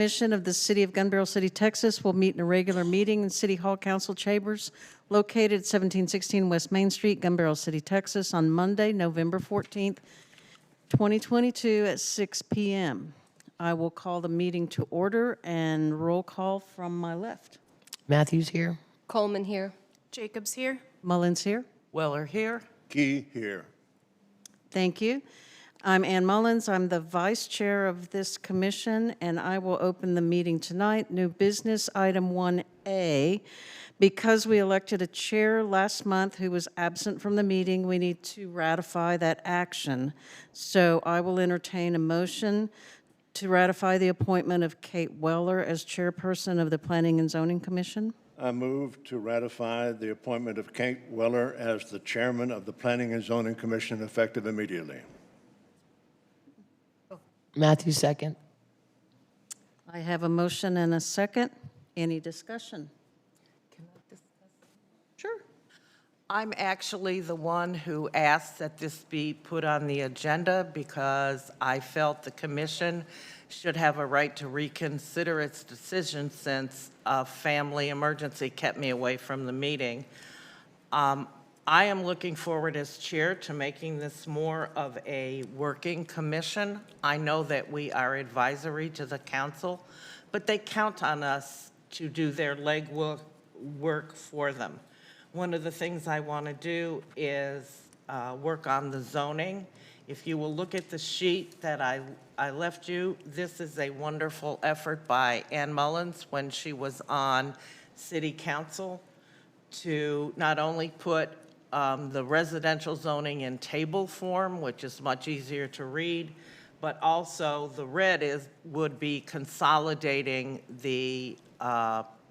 Commission of the City of Gun Barrel City, Texas will meet in a regular meeting in City Hall Council Chambers located at 1716 West Main Street, Gun Barrel City, Texas, on Monday, November 14th, 2022 at 6 p.m. I will call the meeting to order and roll call from my left. Matthews here. Coleman here. Jacobs here. Mullins here. Weller here. Key here. Thank you. I'm Ann Mullins. I'm the vice chair of this commission, and I will open the meeting tonight. New business, item 1A. Because we elected a chair last month who was absent from the meeting, we need to ratify that action. So I will entertain a motion to ratify the appointment of Kate Weller as chairperson of the Planning and Zoning Commission. I move to ratify the appointment of Kate Weller as the chairman of the Planning and Zoning Commission effective immediately. Matthews second. I have a motion and a second. Any discussion? Sure. I'm actually the one who asked that this be put on the agenda because I felt the commission should have a right to reconsider its decision since a family emergency kept me away from the meeting. I am looking forward as chair to making this more of a working commission. I know that we are advisory to the council, but they count on us to do their legwork for them. One of the things I want to do is work on the zoning. If you will look at the sheet that I left you, this is a wonderful effort by Ann Mullins when she was on city council to not only put the residential zoning in table form, which is much easier to read, but also the red would be consolidating the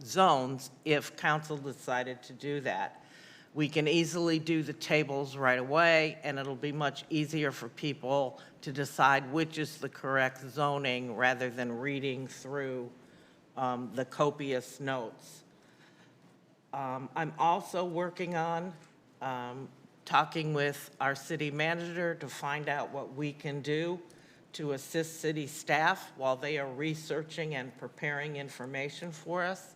zones if council decided to do that. We can easily do the tables right away, and it'll be much easier for people to decide which is the correct zoning rather than reading through the copious notes. I'm also working on talking with our city manager to find out what we can do to assist city staff while they are researching and preparing information for us.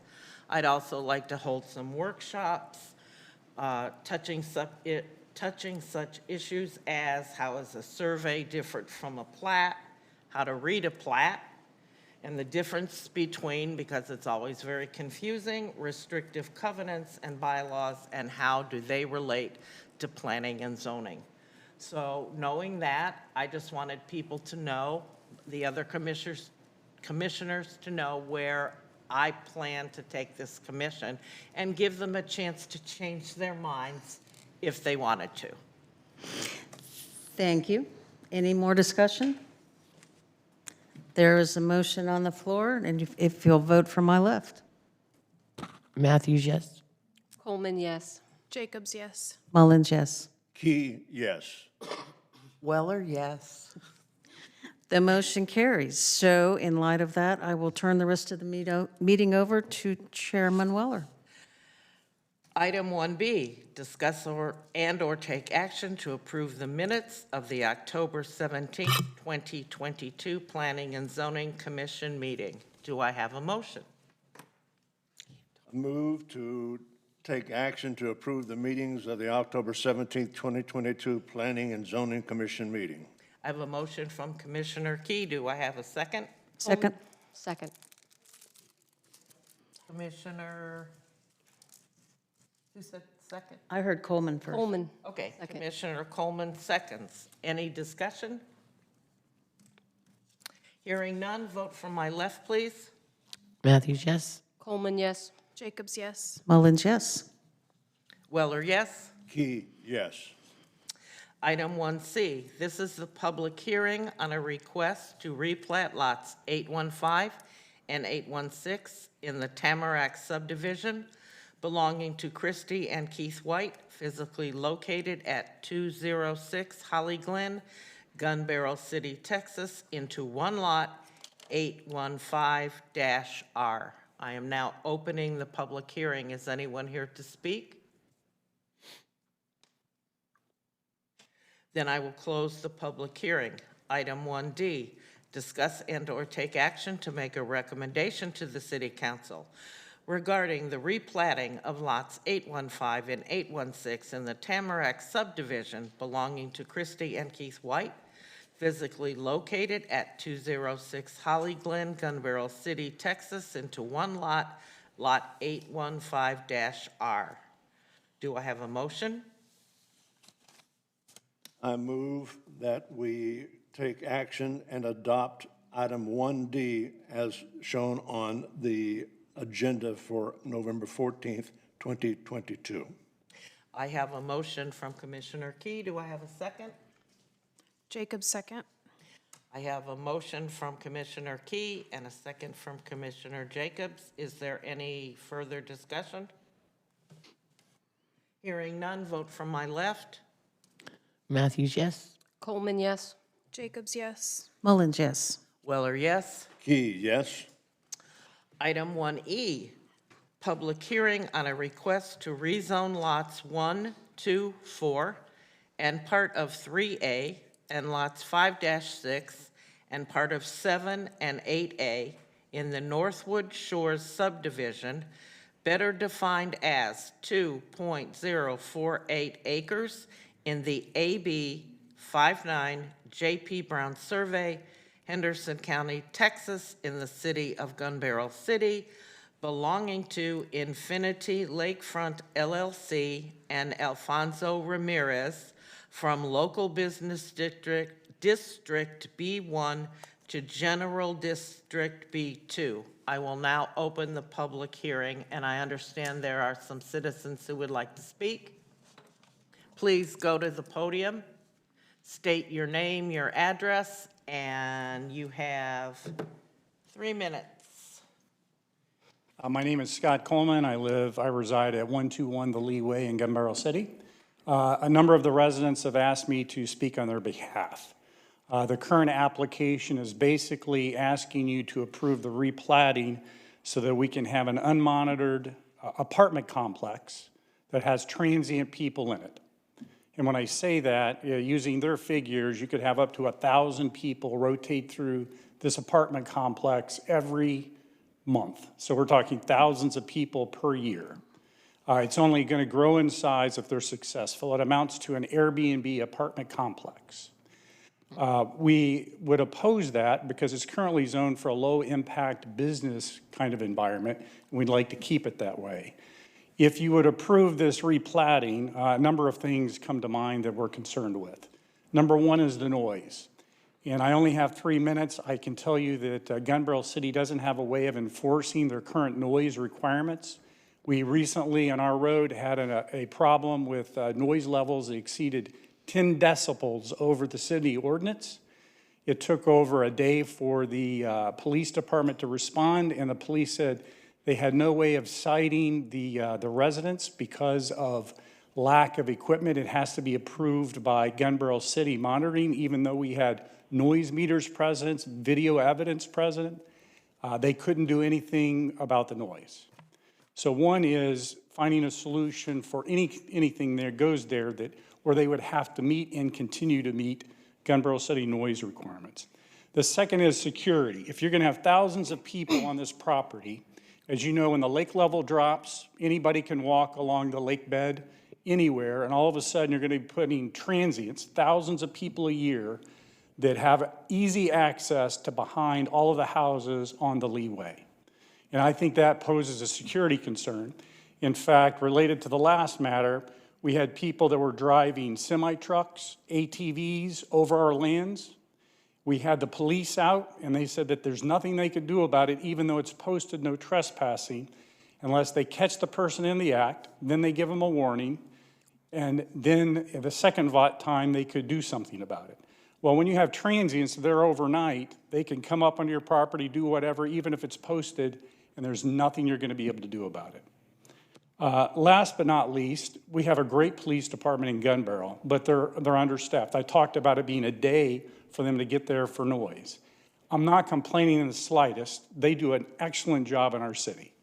I'd also like to hold some workshops touching such issues as how is a survey different from a plat, how to read a plat, and the difference between, because it's always very confusing, restrictive covenants and bylaws, and how do they relate to planning and zoning. So knowing that, I just wanted people to know, the other commissioners to know where I plan to take this commission and give them a chance to change their minds if they wanted to. Thank you. Any more discussion? There is a motion on the floor, and if you'll vote from my left. Matthews, yes. Coleman, yes. Jacobs, yes. Mullins, yes. Key, yes. Weller, yes. The motion carries. So in light of that, I will turn the rest of the meeting over to Chairman Weller. Item 1B, discuss or take action to approve the minutes of the October 17, 2022 Planning and Zoning Commission meeting. Do I have a motion? I move to take action to approve the meetings of the October 17th, 2022 Planning and Zoning Commission meeting. I have a motion from Commissioner Key. Do I have a second? Second. Second. Commissioner, who said second? I heard Coleman first. Coleman. Okay, Second. Commissioner Coleman seconds. Any discussion? Hearing none, vote from my left, please. Matthews, yes. Coleman, yes. Jacobs, yes. Mullins, yes. Weller, yes. Key, yes. Item 1C, this is the public hearing on a request to replat lots 815 and 816 in the Tamarack subdivision belonging to Christy and Keith White, physically located at 206 Holly Glen, Gun Barrel City, Texas, into one lot, 815-R. I am now opening the public hearing. Is anyone here to speak? Then I will close the public hearing. Item 1D, discuss and/or take action to make a recommendation to the City Council regarding the replatting of lots 815 and 816 in the Tamarack subdivision belonging to Christy and Keith White, physically located at 206 Holly Glen, Gun Barrel City, Texas, into one lot, Lot 815-R. Do I have a motion? I move that we take action and adopt item 1D as shown on the agenda for November 14th, 2022. I have a motion from Commissioner Key. Do I have a second? Jacobs, second. I have a motion from Commissioner Key and a second from Commissioner Jacobs. Is there any further discussion? Hearing none, vote from my left. Matthews, yes. Coleman, yes. Jacobs, yes. Mullins, yes. Weller, yes. Key, yes. Item 1E, public hearing on a request to rezone lots 1, 2, 4, and part of 3A, and lots 5-6, and part of 7 and 8A in the Northwood Shores subdivision, better defined as 2.048 acres in the AB 59 J.P. Brown Survey, Henderson County, Texas, in the city of Gun Barrel City, belonging to Infinity Lakefront LLC and Alfonso Ramirez from Local Business District B1 to General District B2. I will now open the public hearing, and I understand there are some citizens who would like to speak. Please go to the podium, state your name, your address, and you have 3 minutes. My name is Scott Coleman. I reside at 121 The Lee Way in Gun Barrel City. A number of the residents have asked me to speak on their behalf. The current application is basically asking you to approve the replatting so that we can have an unmonitored apartment complex that has transient people in it. And when I say that, using their figures, you could have up to 1,000 people rotate through this apartment complex every month. So we're talking thousands of people per year. It's only going to grow in size if they're successful. It amounts to an Airbnb apartment complex. We would oppose that because it's currently zoned for a low-impact business kind of environment, and we'd like to keep it that way. If you would approve this replatting, a number of things come to mind that we're concerned with. Number one is the noise. And I only have 3 minutes. I can tell you that Gun Barrel City doesn't have a way of enforcing their current noise requirements. We recently on our road had a problem with noise levels that exceeded 10 decibels over the city ordinance. It took over a day for the police department to respond, and the police said they had no way of citing the residents because of lack of equipment. It has to be approved by Gun Barrel City Monitoring, even though we had noise meters present, video evidence present. They couldn't do anything about the noise. So one is finding a solution for anything that goes there where they would have to meet and continue to meet Gun Barrel City noise requirements. The second is security. If you're going to have thousands of people on this property, as you know, when the lake level drops, anybody can walk along the lake bed anywhere, and all of a sudden you're going to be putting transients, thousands of people a year, that have easy access to behind all of the houses on the leeway. And I think that poses a security concern. In fact, related to the last matter, we had people that were driving semi-trucks, ATVs over our lands. We had the police out, and they said that there's nothing they could do about it, even though it's posted no trespassing, unless they catch the person in the act, then they give them a warning, and then the second time they could do something about it. Well, when you have transients there overnight, they can come up on your property, do whatever, even if it's posted, and there's nothing you're going to be able to do about it. Last but not least, we have a great police department in Gun Barrel, but they're understaffed. I talked about it being a day for them to get there for noise. I'm not complaining in the slightest. They do an excellent job in our city,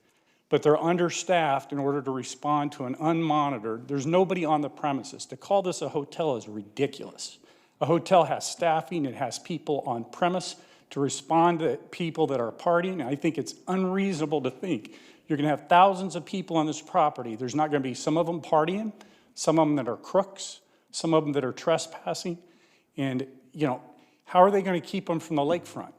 but they're understaffed in order to respond to an unmonitored. There's nobody on the premises. To call this a hotel is ridiculous. A hotel has staffing, it has people on premise to respond to people that are partying. I think it's unreasonable to think you're going to have thousands of people on this property. There's not going to be some of them partying, some of them that are crooks, some of them that are trespassing. And, you know, how are they going to keep them from the lakefront?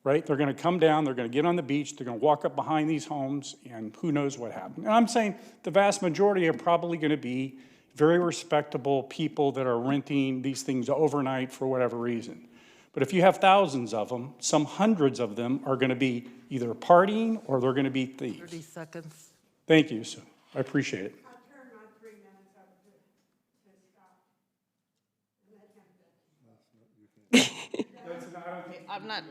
Right? They're going to come down, they're going to get on the beach, they're going to walk up behind these homes, and who knows what happened. And I'm saying the vast majority are probably going to be very respectable people that are renting these things overnight for whatever reason. But if you have thousands of them, some hundreds of them are going to be either partying or they're going to be 30 thieves. seconds. Thank you, Sue. I appreciate it. I'm not,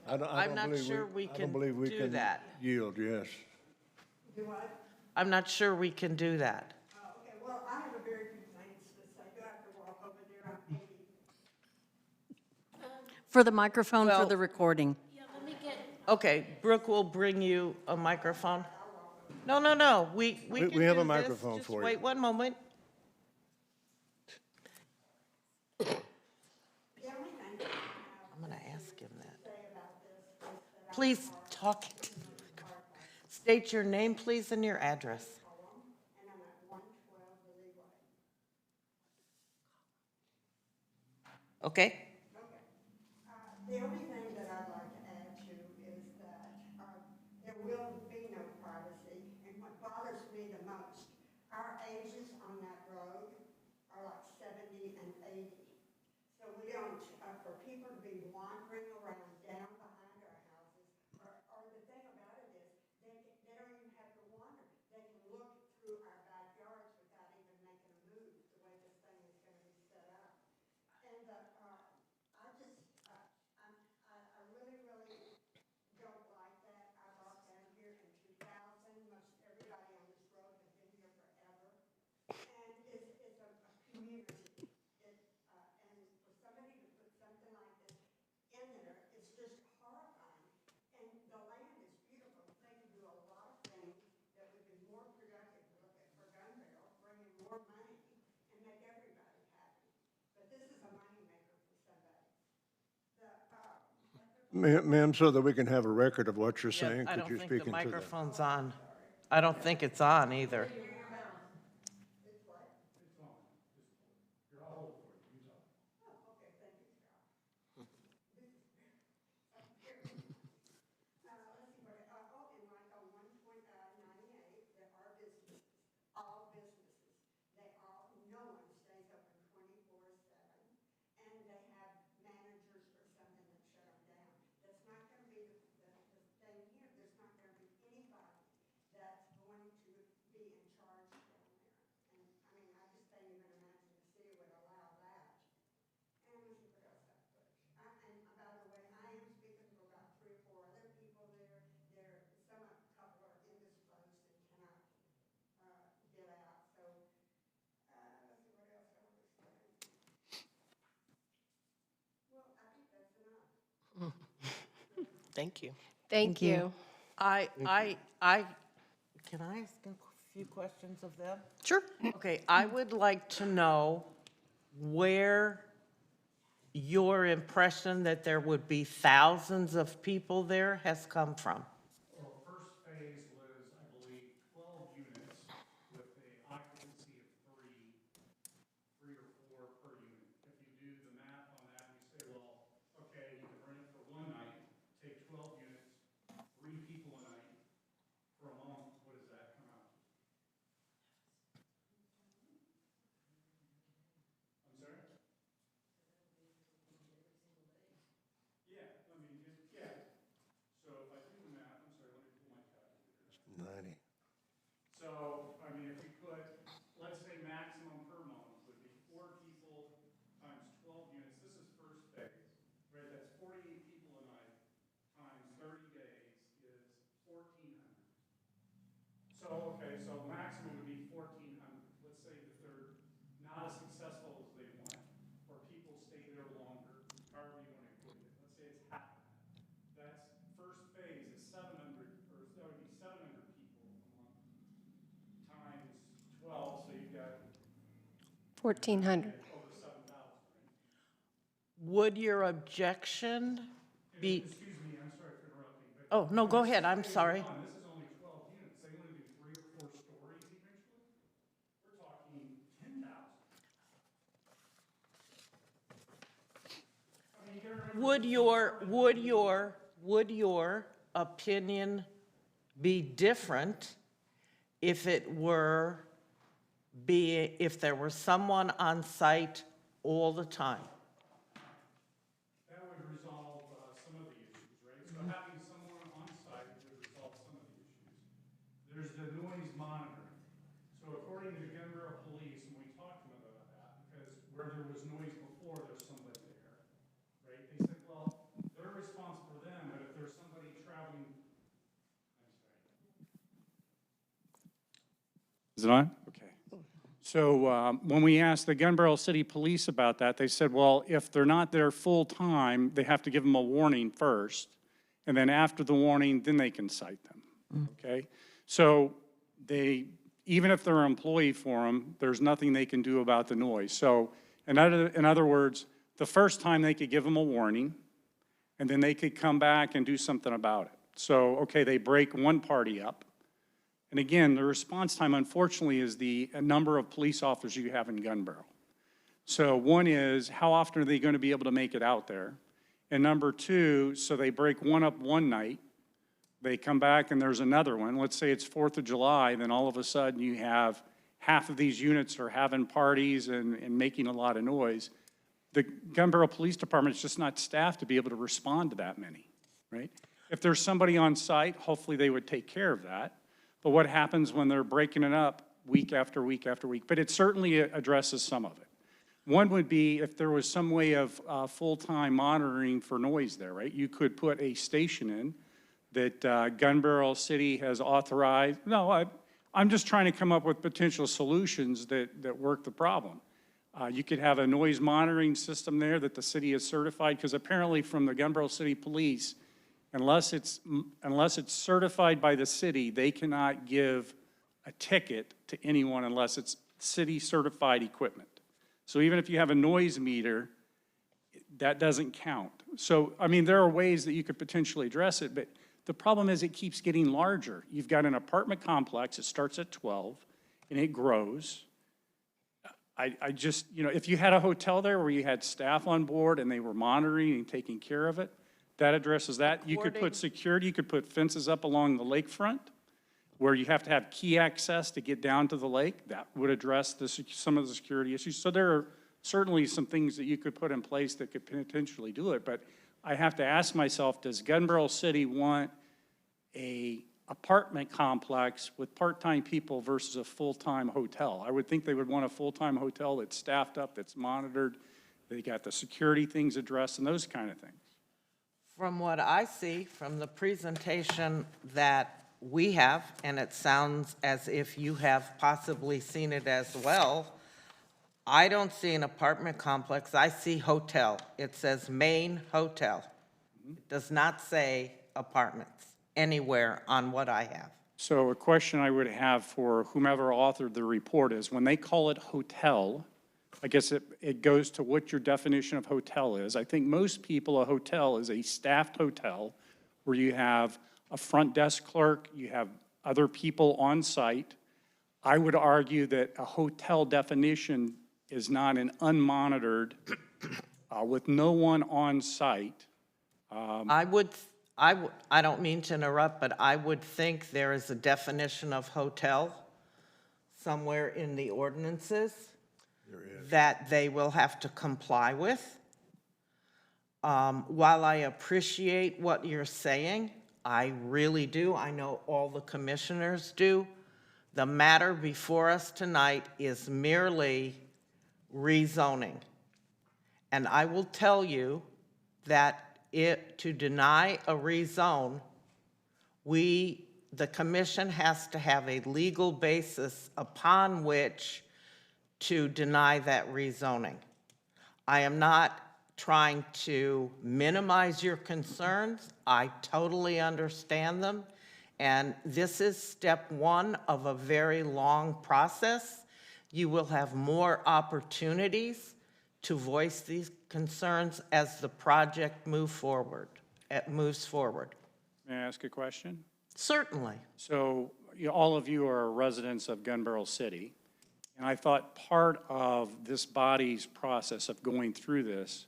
I'm I'm not sure we I don't can believe we do can that. yield, yes. I'm not sure we can do that. Okay, well, I have a very few things to say. Do I have to walk over there? I'm 80. For the microphone, for Well- the recording. Okay, Brooke will bring you a microphone. No, no, no, we can We have a do this. microphone Just for you. wait one moment. The only thing that I'm going to ask him that. Please talk. State your name, please, and your address. and I'm at 112 Lily Way. Okay? The only thing that I'd like to add to is that there will be no privacy. And what bothers me the most, our ages on that road are like 70 and 80. So we don't, for people to be wandering around down behind our houses, or the thing about it is, they don't even have to wander. They can look through our backyards without even making a move, the way this thing is going to be set up. And I just, I really, really don't like that. I walked down here in 2000. Most everybody on this road has been here forever. And it's a community. And for somebody to put something like this in there, it's just horrifying. And the land is beautiful. They can do a lot of things that would be more productive for Gun Barrel, bring in more money and make everybody happy. But this is a moneymaker for somebody. Ma'am, so that we can have a record of what you're Yep, saying, I could don't you think speak the into that? microphone's on. I don't think it's on either. And like on 1.98, there are businesses, all businesses. No one stays open 24/7. And they have managers or something that shut them down. That's not going to be the thing here. There's not going to be anybody that's going to be in charge down there. And I mean, I just can't even imagine the city would allow that. And let's see what else I put. And by the way, I am speaking for about 3 or 4 other people there. A couple are indisposed and cannot get out. So let's see what else I want to say. Well, I think that's enough. Thank you. Thank you. I, can I ask a few questions of them? Sure. Okay, I would like to know where your impression that there would be thousands of people there has come from. Well, first phase was, I believe, 12 units with an occupancy of three or four per unit. If you do the math on that, you say, well, okay, you can rent it for one night, take 12 units, 3 people a night, for a month, what does that come out to? I'm sorry? Yeah, I mean, yeah. So if I do the math, I'm sorry, let me pull my calculator. 90. So, I mean, if we put, let's say maximum per month would be 4 people times 12 units, this is first phase, right? That's 48 people a night times 30 days is 1,400. So, okay, so maximum would be 1,400. Let's say that they're not as successful as they want, or people stay there longer, however you want to put it. Let's say it's half of that. That's first phase is 700, or that would be 700 people a month times 12, so you've got 1,400. over 7,000, right? Would your objection be? Excuse me, I'm sorry for interrupting. Oh, no, go ahead, I'm sorry. This is only 12 units. They want to do 3 or 4 stories eventually. We're talking 10,000. Would your opinion be different if if there were someone on site all the time? That would resolve some of the issues, right? So having someone on site would resolve some of the issues. There's the noise monitoring. So according to the Gunnborough Police, and we talked to them about that, because where there was noise before, there's somebody there, right? They said, well, they're responsible for them, but if there's somebody traveling, I'm sorry. Is it on? Okay. So when we asked the Gunnborough City Police about that, they said, well, if they're not there full-time, they have to give them a warning first, and then after the warning, then they can cite them, okay? So even if they're an employee for them, there's nothing they can do about the noise. So in other words, the first time they could give them a warning, and then they could come back and do something about it. So, okay, they break one party up. And again, the response time, unfortunately, is the number of police officers you have in Gunnborough. So one is, how often are they going to be able to make it out there? And number two, so they break one up one night, they come back and there's another one. Let's say it's 4th of July, then all of a sudden you have half of these units are having parties and making a lot of noise. The Gunnborough Police Department is just not staffed to be able to respond to that many, right? If there's somebody on site, hopefully they would take care of that. But what happens when they're breaking it up week after week after week? But it certainly addresses some of it. One would be if there was some way of full-time monitoring for noise there, right? You could put a station in that Gunnborough City has authorized. No, I'm just trying to come up with potential solutions that work the problem. You could have a noise monitoring system there that the city is certified, because apparently from the Gunnborough City Police, unless it's certified by the city, they cannot give a ticket to anyone unless it's city-certified equipment. So even if you have a noise meter, that doesn't count. So, I mean, there are ways that you could potentially address it, but the problem is it keeps getting larger. You've got an apartment complex, it starts at 12, and it grows. I just, if you had a hotel there where you had staff on board and they were monitoring and taking care of it, that addresses that. You could put security, you could put fences up along the lakefront where you have to have key access to get down to the lake. That would address some of the security issues. So there are certainly some things that you could put in place that could potentially do it. But I have to ask myself, does Gunnborough City want a apartment complex with part-time people versus a full-time hotel? I would think they would want a full-time hotel that's staffed up, that's monitored, they got the security things addressed and those kind of things. From what I see from the presentation that we have, and it sounds as if you have possibly seen it as well, I don't see an apartment complex, I see hotel. It says main hotel. It does not say apartments anywhere on what I have. So a question I would have for whomever authored the report is, when they call it hotel, I guess it goes to what your definition of hotel is. I think most people, a hotel is a staffed hotel where you have a front desk clerk, you have other people on site. I would argue that a hotel definition is not an unmonitored, with no one on site. I don't mean to interrupt, but I would think there is a definition of hotel somewhere in the ordinances that they will have to comply with. While I appreciate what you're saying, I really do, I know all the commissioners do, the matter before us tonight is merely rezoning. And I will tell you that to deny a rezone, the commission has to have a legal basis upon which to deny that rezoning. I am not trying to minimize your concerns. I totally understand them. And this is step one of a very long process. You will have more opportunities to voice these concerns as the project moves forward. May I ask a question? Certainly. So all of you are residents of Gun Barrel City, and I thought part of this body's process of going through this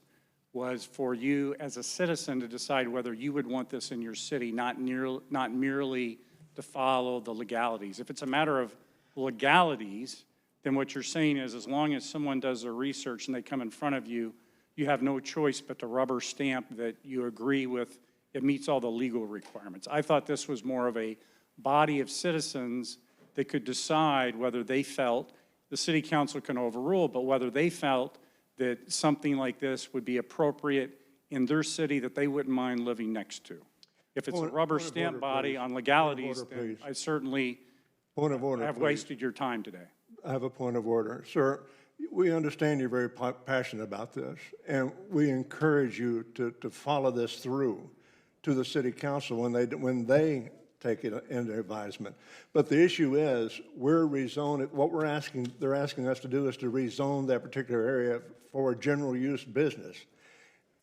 was for you as a citizen to decide whether you would want this in your city, not merely to follow the legalities. If it's a matter of legalities, then what you're saying is as long as someone does their research and they come in front of you, you have no choice but to rubber stamp that you agree with it meets all the legal requirements. I thought this was more of a body of citizens that could decide whether they felt, the city council can overrule, but whether they felt that something like this would be appropriate in their city that they wouldn't mind living next to. If it's a rubber Point of stamp order, body please. on legalities, Point of then order, please. I certainly Point of order, have please. wasted your time today. I have a point of order. Sir, we understand you're very passionate about this, and we encourage you to follow this through to the city council when they take it into advisement. But the issue is, we're rezoning, they're asking us to do is to rezone that particular area for general use business.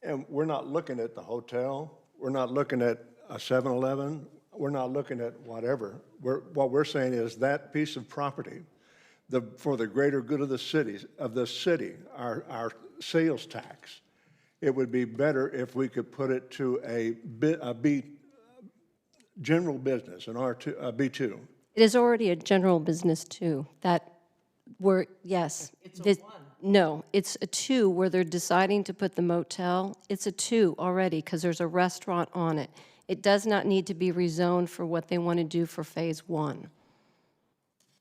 And we're not looking at the hotel, we're not looking at a 7-Eleven, we're not looking at whatever. What we're saying is that piece of property, for the greater good of the city, our sales tax, it would be better if we could put it to a general business, an R2, a B2. It is already a general business too, that we're, yes. It's a this- 1. No, it's a 2 where they're deciding to put the motel. It's a 2 already because there's a restaurant on it. It does not need to be rezoned for what they want to do for Phase 1.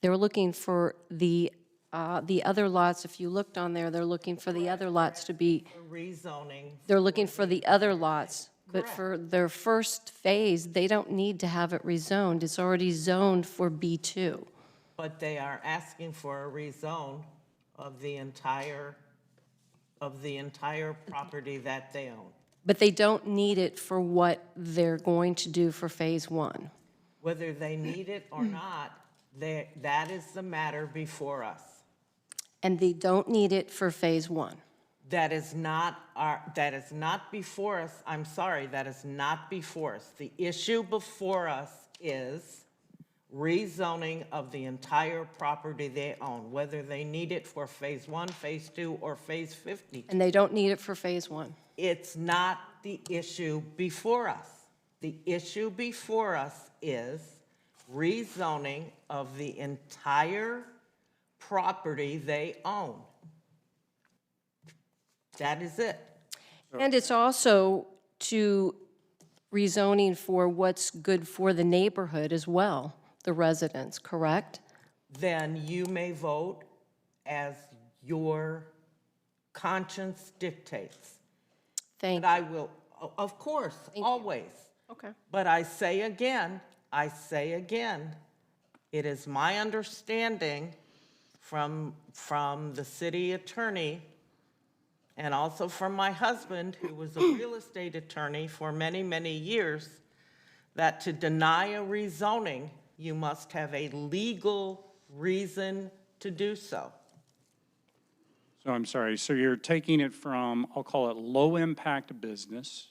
They were looking for the other lots. If you looked on there, they're looking for the other lots to be, Rezoning, they're looking for the other lots. But for their first phase, they don't need to have it rezoned. It's already zoned for B2. but they are asking for a rezone of the entire property that they own. But they don't need it for what they're going to do for Phase 1. Whether they need it or not, that is the matter before us. And they don't need it for Phase 1. That is not before us. I'm sorry, that is not before us. The issue before us is rezoning of the entire property they own, whether they need it for Phase 1, Phase 2, or Phase 50. And they don't need it for Phase 1. It's not the issue before us. The issue before us is rezoning of the entire property they own. That is it. And it's also to rezoning for what's good for the neighborhood as well, the residents, correct? Then you may vote as your conscience dictates. Thank And you. I will, of course, always. Okay. But I say again, it is my understanding from the city attorney and also from my husband, who was a real estate attorney for many, many years, that to deny a rezoning, you must have a legal reason to do so. So I'm sorry, so you're taking it from, I'll call it low-impact business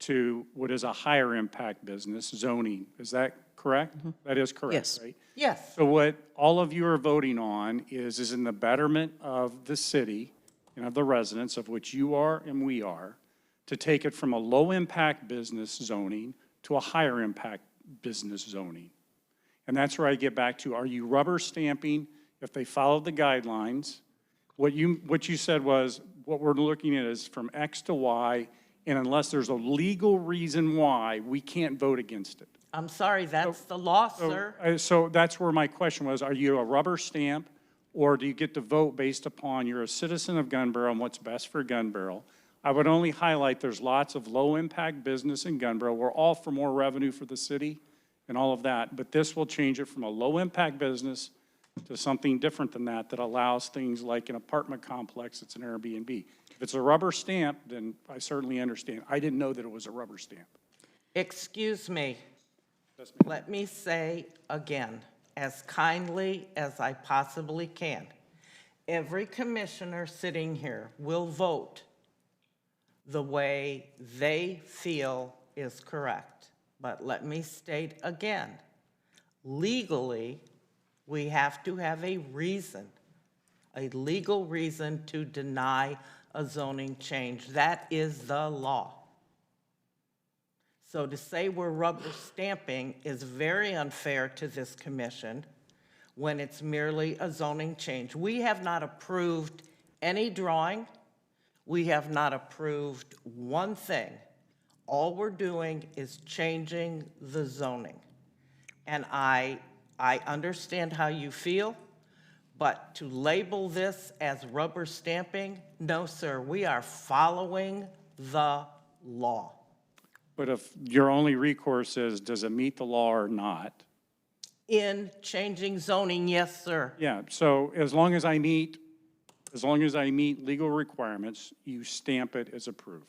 to what is a higher-impact business, zoning. Is that correct? That is correct, Yes. right? Yes, So what all of you are voting on is in the betterment of the city and of the residents, of which you are and we are, to take it from a low-impact business zoning to a higher-impact business zoning. And that's where I get back to, are you rubber stamping if they follow the guidelines? What you said was, what we're looking at is from X to Y, and unless there's a legal reason why, we can't vote against it. I'm sorry, that's the law, sir. So that's where my question was, are you a rubber stamp, or do you get to vote based upon you're a citizen of Gun Barrel and what's best for Gun Barrel? I would only highlight there's lots of low-impact business in Gun Barrel. We're all for more revenue for the city and all of that, but this will change it from a low-impact business to something different than that, that allows things like an apartment complex that's an Airbnb. If it's a rubber stamp, then I certainly understand. I didn't know that it was a rubber stamp. Excuse me. Let me say again, as kindly as I possibly can, every commissioner sitting here will vote the way they feel is correct. But let me state again, legally, we have to have a reason, a legal reason to deny a zoning change. That is the law. So to say we're rubber stamping is very unfair to this commission when it's merely a zoning change. We have not approved any drawing. We have not approved one thing. All we're doing is changing the zoning. And I understand how you feel, but to label this as rubber stamping, no, sir, we are following the law. But if your only recourse is, does it meet the law or not? In changing zoning, yes, sir. Yeah, so as long as I meet legal requirements, you stamp it as approved.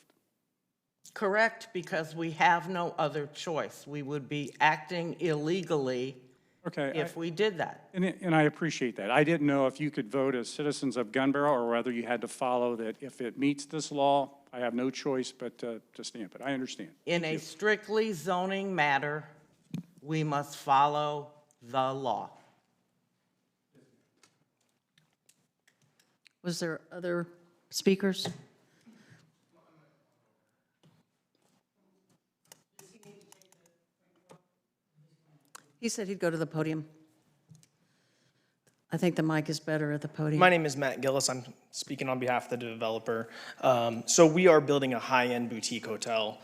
Correct, because we have no other choice. We would be acting illegally Okay. if we did that. And I appreciate that. I didn't know if you could vote as citizens of Gun Barrel or whether you had to follow that if it meets this law, I have no choice but to stamp it. I understand. In a strictly zoning matter, we must follow the law. Was there other speakers? He said he'd go to the podium. I think the mic is better at the podium. My name is Matt Gillis. I'm speaking on behalf of the developer. So we are building a high-end boutique hotel.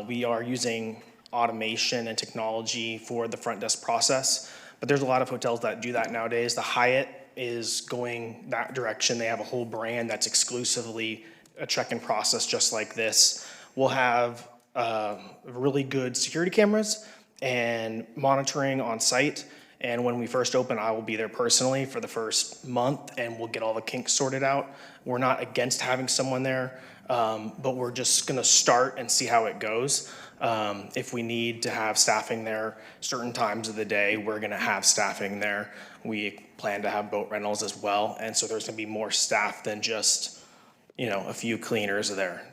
We are using automation and technology for the front desk process, but there's a lot of hotels that do that nowadays. The Hyatt is going that direction. They have a whole brand that's exclusively a check-in process just like this. We'll have really good security cameras and monitoring on site. And when we first open, I will be there personally for the first month and we'll get all the kinks sorted out. We're not against having someone there, but we're just gonna start and see how it goes. If we need to have staffing there certain times of the day, we're gonna have staffing there. We plan to have boat rentals as well. And so there's gonna be more staff than just, you know, a few cleaners there.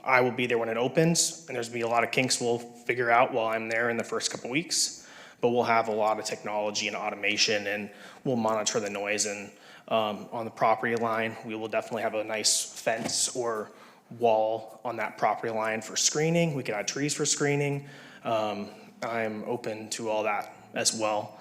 I will be there when it opens, and there's gonna be a lot of kinks we'll figure out while I'm there in the first couple weeks. But we'll have a lot of technology and automation, and we'll monitor the noise. And on the property line, we will definitely have a nice fence or wall on that property line for screening. We can add trees for screening. I'm open to all that as well.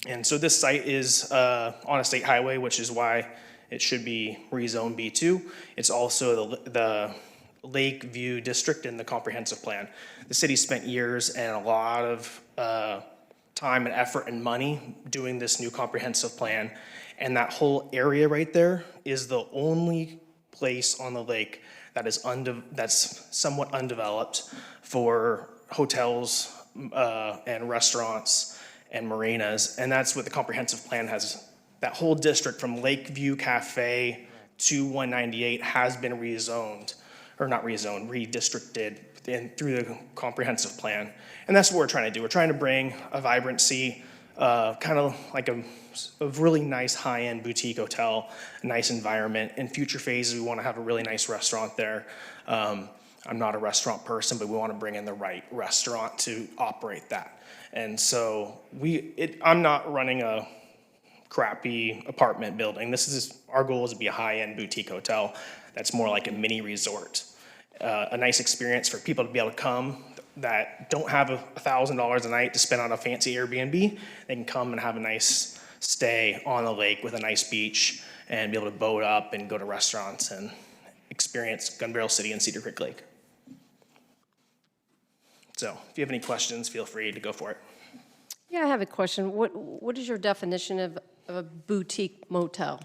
And so this site is on a state highway, which is why it should be rezoned B2. It's also the Lakeview District in the comprehensive plan. The city spent years and a lot of time and effort and money doing this new comprehensive plan. And that whole area right there is the only place on the lake that is that's somewhat undeveloped for hotels and restaurants and marinas. And that's what the comprehensive plan has. That whole district from Lakeview Cafe to 198 has been rezoned, or not rezoned, redistricted through the comprehensive plan. And that's what we're trying to do. We're trying to bring a vibrancy, kind of like a really nice high-end boutique hotel, a nice environment. In future phases, we want to have a really nice restaurant there. I'm not a restaurant person, but we want to bring in the right restaurant to operate that. And so I'm not running a crappy apartment building. Our goal is to be a high-end boutique hotel that's more like a mini resort. A nice experience for people to be able to come that don't have $1,000 a night to spend on a fancy Airbnb. They can come and have a nice stay on the lake with a nice beach and be able to boat up and go to restaurants and experience Gun Barrel City and Cedar Creek Lake. So if you have any questions, feel free to go for it. Yeah, I have a question. What is your definition of a boutique motel?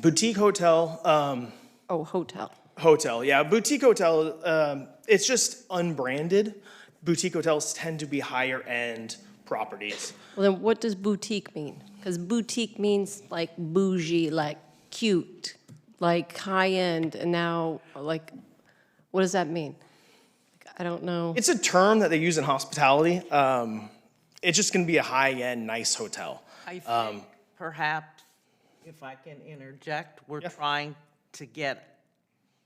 Boutique hotel, Hotel. hotel, yeah. Boutique hotel, it's just unbranded. Boutique hotels tend to be higher end properties. Well, then what does boutique mean? Because boutique means like bougie, like cute, like high-end, and now, like, what does that mean? I don't know. It's a term that they use in hospitality. It's just gonna be a high-end, nice hotel. I think perhaps, if I can interject, we're trying to get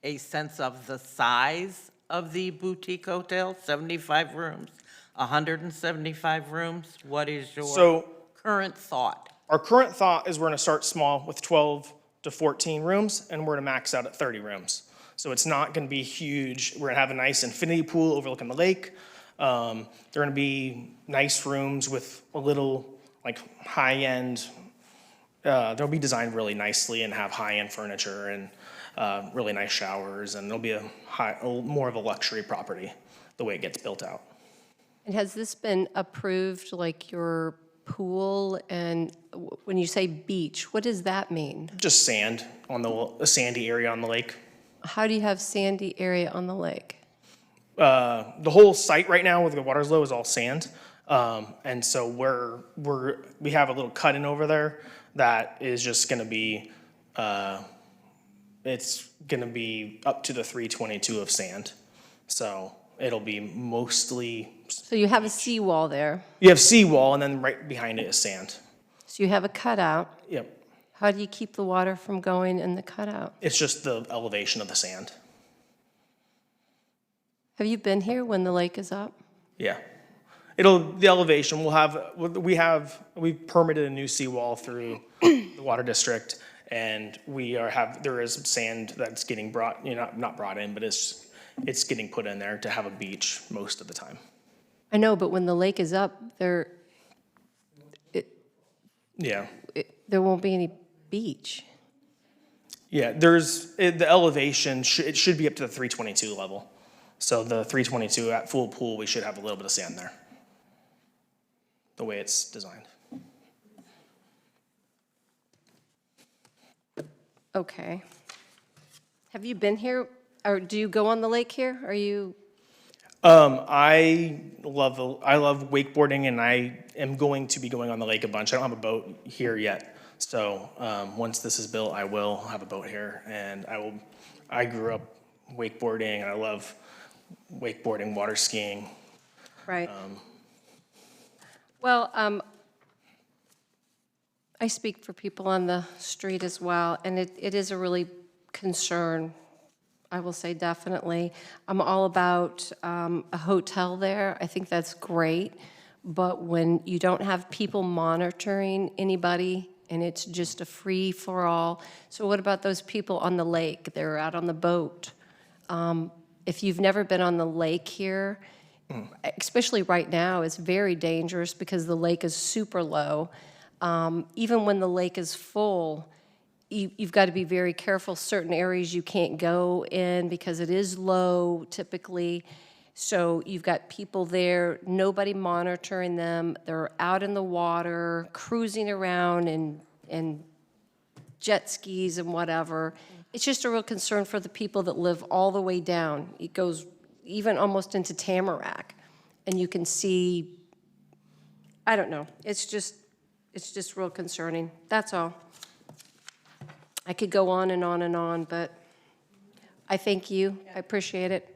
a sense of the size of the boutique hotel? 75 rooms, 175 rooms? What is your So current thought? our current thought is we're going to start small with 12 to 14 rooms, and we're going to max out at 30 rooms. So it's not going to be huge. We're going to have a nice infinity pool overlooking the lake. They're going to be nice rooms with a little like high-end. They'll be designed really nicely and have high-end furniture and really nice showers, and it'll be more of a luxury property the way it gets built out. And has this been approved, like your pool? And when you say beach, what does that mean? Just sand on a sandy area on the lake. How do you have sandy area on the lake? The whole site right now with the water's low is all sand. And so we have a little cut in over there that is just gonna be, it's gonna be up to the 322 of sand. So it'll be mostly, So you have a seawall there. you have seawall and then right behind it is sand. So you have a cutout. Yep. How do you keep the water from going in the cutout? It's just the elevation of the sand. Have you been here when the lake is up? Yeah. The elevation, we permitted a new seawall through the water district, and there is sand that's getting brought, not brought in, but it's getting put in there to have a beach most of the time. I know, but when the lake is up, there Yeah. won't be any beach. Yeah, the elevation, it should be up to the 322 level. So the 322 at full pool, we should have a little bit of sand there, the way it's designed. Okay. Have you been here, or do you go on the lake here? Are you, I love wakeboarding, and I am going to be going on the lake a bunch. I don't have a boat here yet, so once this is built, I will have a boat here, and I grew up wakeboarding, and I love wakeboarding, water skiing. right? Well, I speak for people on the street as well, and it is a really concern, I will say definitely. I'm all about a hotel there. I think that's great. But when you don't have people monitoring anybody and it's just a free-for-all, so what about those people on the lake? They're out on the boat. If you've never been on the lake here, especially right now, it's very dangerous because the lake is super low. Even when the lake is full, you've got to be very careful. Certain areas you can't go in because it is low typically. So you've got people there, nobody monitoring them. They're out in the water, cruising around and jet skis and whatever. It's just a real concern for the people that live all the way down. It goes even almost into Tamarack. And you can see, I don't know, it's just real concerning. That's all. I could go on and on and on, but I thank you. I appreciate it.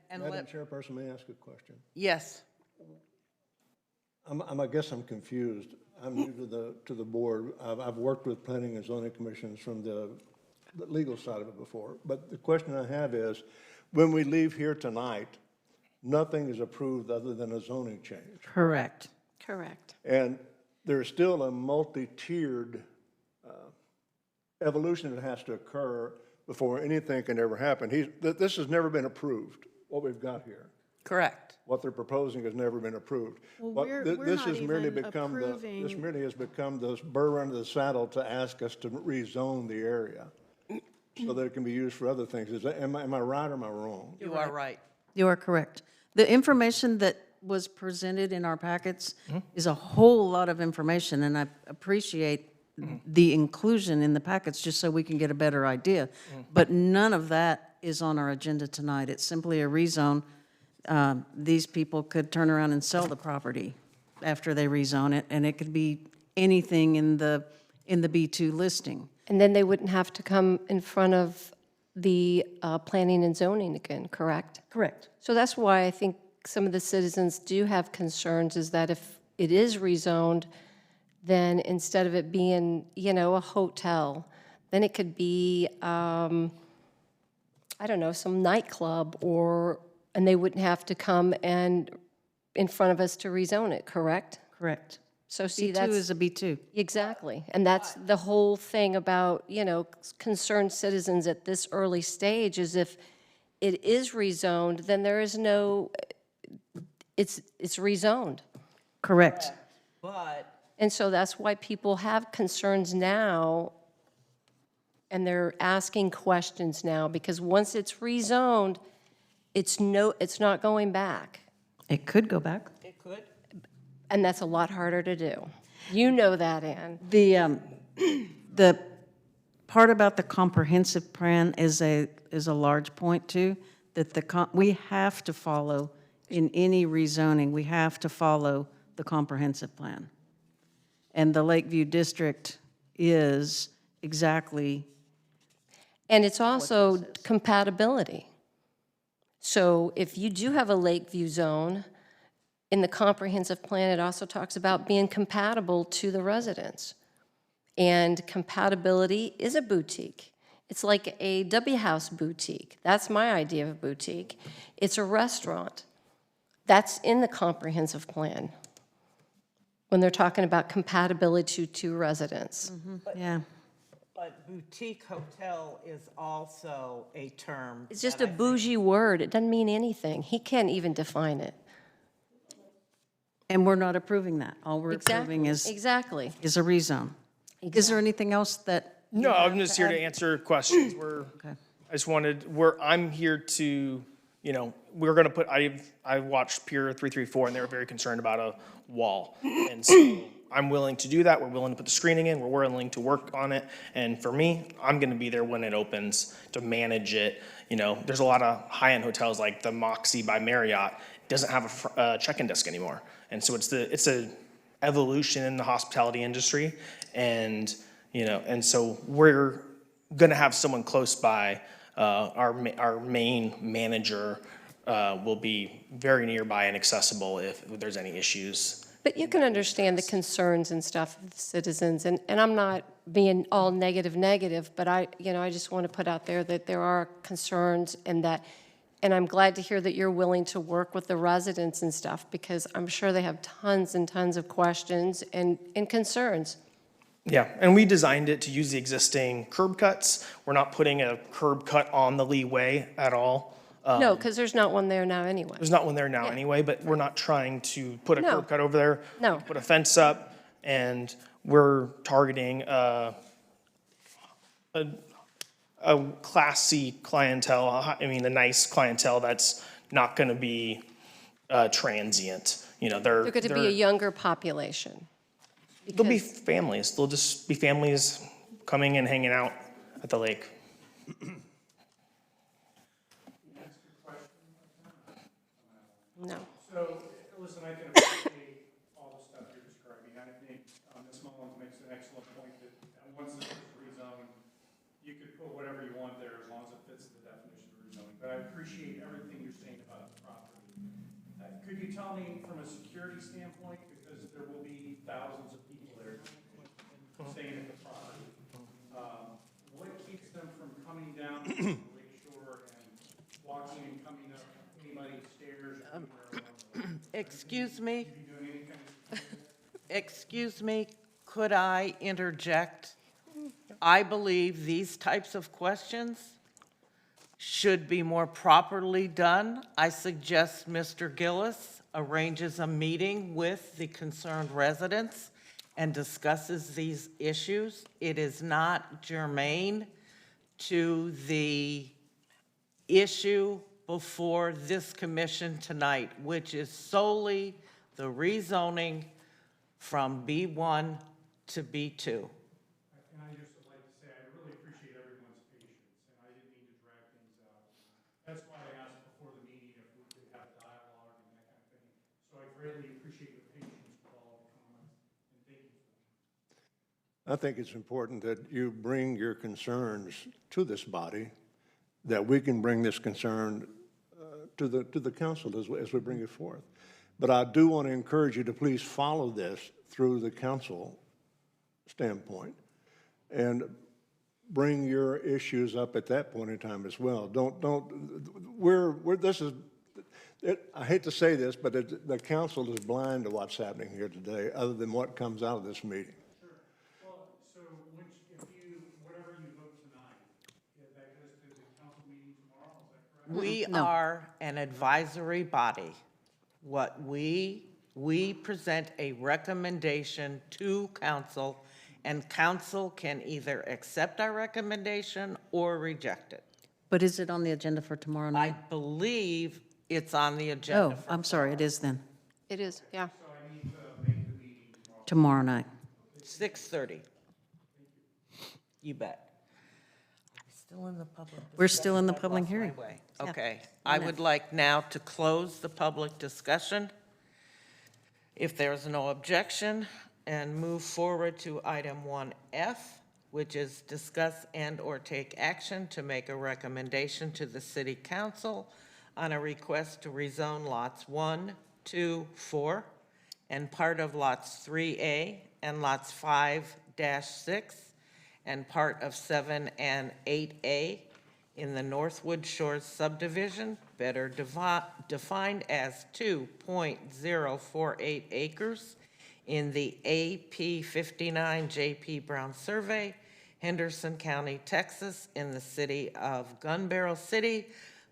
Madam Chairperson, may I ask a question? Yes. I guess I'm confused. I'm new to the board. I've worked with planning and zoning commissions from the legal side of it before. But the question I have is, when we leave here tonight, nothing is approved other than a zoning change. Correct. Correct. And there's still a multi-tiered evolution that has to occur before anything can ever happen. This has never been approved, what we've got here. Correct. What they're proposing has never been approved. Well, But we're this not has merely even become approving- this merely has become the burr under the saddle to ask us to rezone the area so that it can be used for other things. Am I right or am I wrong? You are right. You are correct. The information that was presented in our packets is a whole lot of information, and I appreciate the inclusion in the packets just so we can get a better idea. But none of that is on our agenda tonight. It's simply a rezone. These people could turn around and sell the property after they rezone it, and it could be anything in the B2 listing. And then they wouldn't have to come in front of the planning and zoning again, correct? Correct. So that's why I think some of the citizens do have concerns, is that if it is rezoned, then instead of it being, a hotel, then it could be I don't know, some nightclub and they wouldn't have to come and in front of us to rezone it, correct? Correct. So see, B2 that's. is a B2. Exactly, and that's the whole thing about, concerned citizens at this early stage, is if it is rezoned, then there is no, it's rezoned. Correct. But And so that's why people have concerns now, and they're asking questions now, because once it's rezoned, it's not going back, It could go back. it could. and that's a lot harder to do. You know that, Ann. The part about the comprehensive plan is a large point too, that we have to follow, in any rezoning, we have to follow the comprehensive plan. And the Lakeview District is exactly, And it's also compatibility. So if you do have a Lakeview zone, in the comprehensive plan, it also talks about being compatible to the residents. And compatibility is a boutique. It's like a W House boutique. That's my idea of a boutique. It's a restaurant. That's in the comprehensive plan when they're talking about compatibility to residents. yeah. But boutique hotel is also a term. It's just a bougie word. It doesn't mean anything. He can't even define it. And we're not approving that. All we're approving Exactly. is a rezone. Is there anything else that? No, I'm just here to answer questions. I just wanted, I'm here to, we're gonna put, I watched Pier 334 and they were very concerned about a wall. And so I'm willing to do that. We're willing to put the screening in. We're willing to work on it. And for me, I'm gonna be there when it opens to manage it. There's a lot of high-end hotels like the Moxie by Marriott doesn't have a check-in desk anymore. And so it's a evolution in the hospitality industry. And so we're going to have someone close by. Our main manager will be very nearby and accessible if there's any issues. But you can understand the concerns and stuff of the citizens, and I'm not being all negative, but I just want to put out there that there are concerns, and I'm glad to hear that you're willing to work with the residents and stuff, because I'm sure they have tons and tons of questions and concerns. Yeah, and we designed it to use the existing curb cuts. We're not putting a curb cut on the Lee Way at all. No, because there's not one there now anyway. There's not one there now anyway, but we're not trying to put a No. curb cut over there. No. Put a fence up, and we're targeting a classy clientele, a nice clientele that's not gonna be transient. They're going to be a younger population. They'll be families. They'll just be families coming and hanging out at the lake. No. So, listen, I can appreciate all the stuff you're describing. I think Ms. Mullins makes an excellent point that once this is rezoned, you could put whatever you want there as long as it fits the definition of rezoning. But I appreciate everything you're saying about the property. Could you tell me from a security standpoint, because there will be thousands of people there staying at the property, what keeps them from coming down to the lake shore and walking and coming up anybody stairs or anywhere along the lake? Excuse me, could I interject? I believe these types of questions should be more properly done. I suggest Mr. Gillis arranges a meeting with the concerned residents and discusses these issues. It is not germane to the issue before this commission tonight, which is solely the rezoning from B1 to B2. And I just would like to say, I really appreciate everyone's patience, and I didn't mean to drag things out. That's why I asked before the meeting if we could have dialogue and that kind of thing. So I greatly appreciate the patience with all the comments, and thank you for that. I think it's important that you bring your concerns to this body, that we can bring this concern to the council as we bring it forth. But I do want to encourage you to please follow this through the council standpoint. And bring your issues up at that point in time as well. I hate to say this, but the council is blind to what's happening here today, other than what comes out of this meeting. Well, so whatever you vote tonight, that goes to the council meeting tomorrow, is that correct? We No. are an advisory body. What we present a recommendation to council, and council can either accept our recommendation or reject it. But is it on the agenda for tomorrow I night? believe it's on the agenda. Oh, I'm sorry, it is then, It is, yeah. tomorrow night. 6:30. You bet. Still in the public. We're still in the discussion? public I've lost my hearing. way. Yeah. Okay. I would like now to close the public discussion, if there is no objection, and move forward to item 1F, which is discuss and/or take action to make a recommendation to the city council on a request to rezone lots 1, 2, 4, and part of lots 3A and lots 5-6, and part of 7 and 8A in the Northwood Shores subdivision, better defined as 2.048 acres in the AP 59 J.P. Brown Survey, Henderson County, Texas, in the city of Gun Barrel City,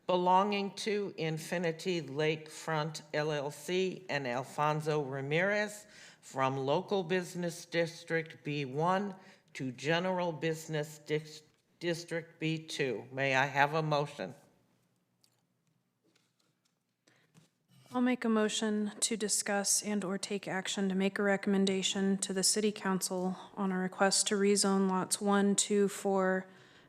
belonging to Infinity Lakefront LLC and Alfonso Ramirez, from Local Business District B1 to General Business District B2. May I have a motion? I'll make a motion to discuss and/or take action to make a recommendation to the city council on a request to rezone lots 1, 2, 4,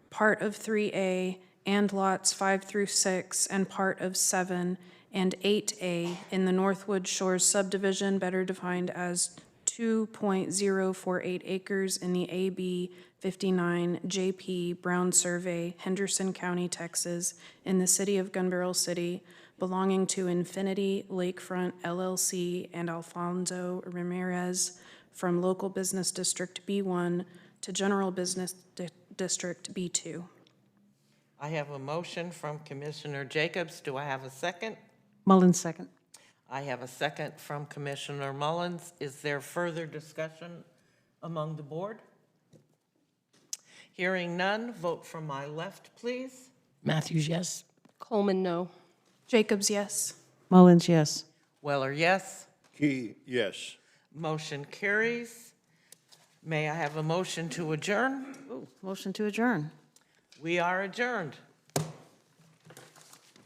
part of 3A, and lots 5 through 6, and part of 7 and 8A in the Northwood Shores subdivision, better defined as 2.048 acres in the AB 59 JP Brown Survey, Henderson County, Texas, in the city of Gun Barrel City, belonging to Infinity Lakefront LLC and Alfonso Ramirez, from Local Business District B1 to General Business District B2. I have a motion from Commissioner Jacobs. Do I have a second? Mullins, second. I have a second from Commissioner Mullins. Is there further discussion among the board? Hearing none, vote from my left, please. Matthews, yes. Coleman, no. Jacobs, yes. Mullins, yes. Weller, yes. Key, yes. Motion carries. May I have a motion to adjourn? Motion to adjourn. We are adjourned.